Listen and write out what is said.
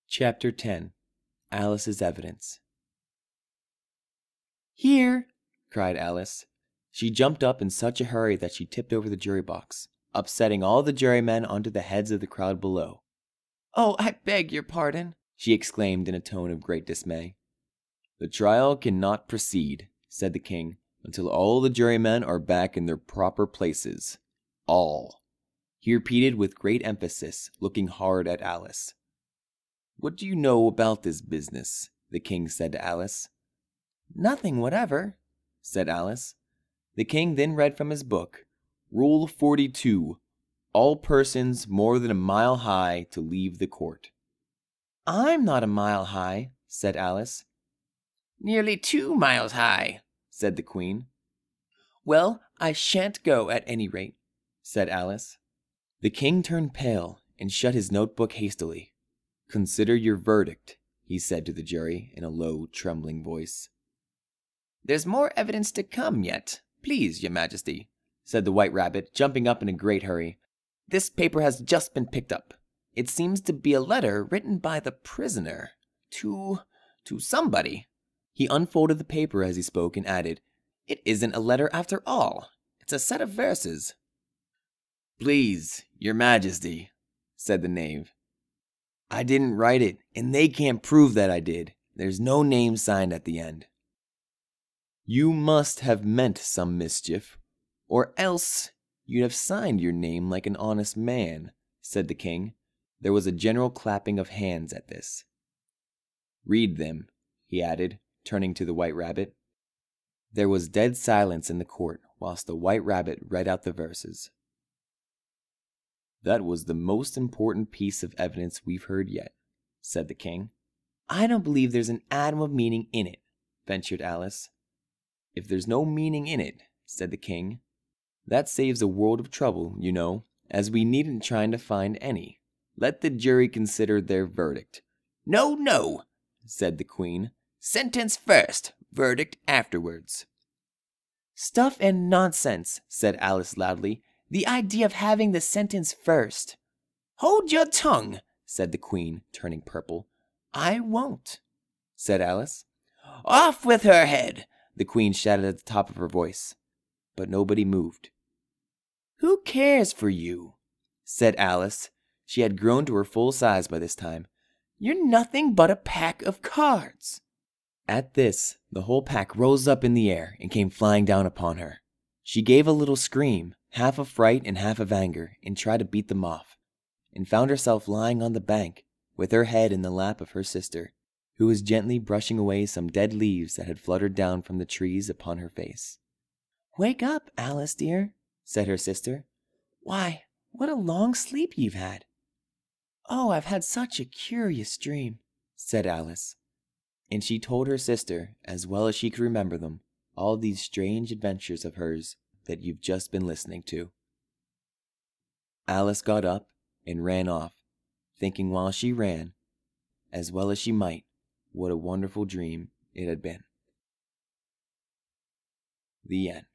Chapter 10. Alice's Evidence. "Here!" cried Alice. She jumped up in such a hurry that she tipped over the jury box, upsetting all the jurymen onto the heads of the crowd below. "Oh, I beg your pardon," she exclaimed in a tone of great dismay. "The trial cannot proceed," said the king, "until all the jurymen are back in their proper places. All," he repeated with great emphasis, looking hard at Alice. "What do you know about this business?" the king said to Alice. "Nothing whatever," said Alice. The king then read from his book, "Rule 42. All persons more than a mile high to leave the court." "I'm not a mile high," said Alice. "Nearly 2 miles high," said the queen. "Well, I shan't go at any rate," said Alice. The king turned pale and shut his notebook hastily. "Consider your verdict," he said to the jury in a low, trembling voice. "There's more evidence to come yet, please, your majesty," said the White Rabbit, jumping up in a great hurry. "This paper has just been picked up. It seems to be a letter written by the prisoner to somebody." He unfolded the paper as he spoke and added, "It isn't a letter after all. It's a set of verses." "Please, your majesty," said the knave, "I didn't write it, and they can't prove that I did. There's no name signed at the end." "You must have meant some mischief, or else you'd have signed your name like an honest man," said the king. There was a general clapping of hands at this. "Read them," he added, turning to the White Rabbit. There was dead silence in the court whilst the White Rabbit read out the verses. "That was the most important piece of evidence we've heard yet," said the king. "I don't believe there's an atom of meaning in it," ventured Alice. "If there's no meaning in it," said the king, "that saves a world of trouble, you know, as we needn't try to find any. Let the jury consider their verdict." "No, no," said the queen. "Sentence first, verdict afterwards." "Stuff and nonsense," said Alice loudly. "The idea of having the sentence first." "Hold your tongue," said the queen, turning purple. "I won't," said Alice. "Off with her head," the queen shouted at the top of her voice. But nobody moved. "Who cares for you?" said Alice. She had grown to her full size by this time. "You're nothing but a pack of cards." At this, the whole pack rose up in the air and came flying down upon her. She gave a little scream, half of fright and half of anger, and tried to beat them off, and found herself lying on the bank, with her head in the lap of her sister, who was gently brushing away some dead leaves that had fluttered down from the trees upon her face. "Wake up, Alice dear," said her sister. "Why, what a long sleep you've had." "Oh, I've had such a curious dream," said Alice. And she told her sister, as well as she could remember them, all these strange adventures of hers that you've just been listening to. Alice got up and ran off, thinking while she ran, as well as she might, what a wonderful dream it had been. The end.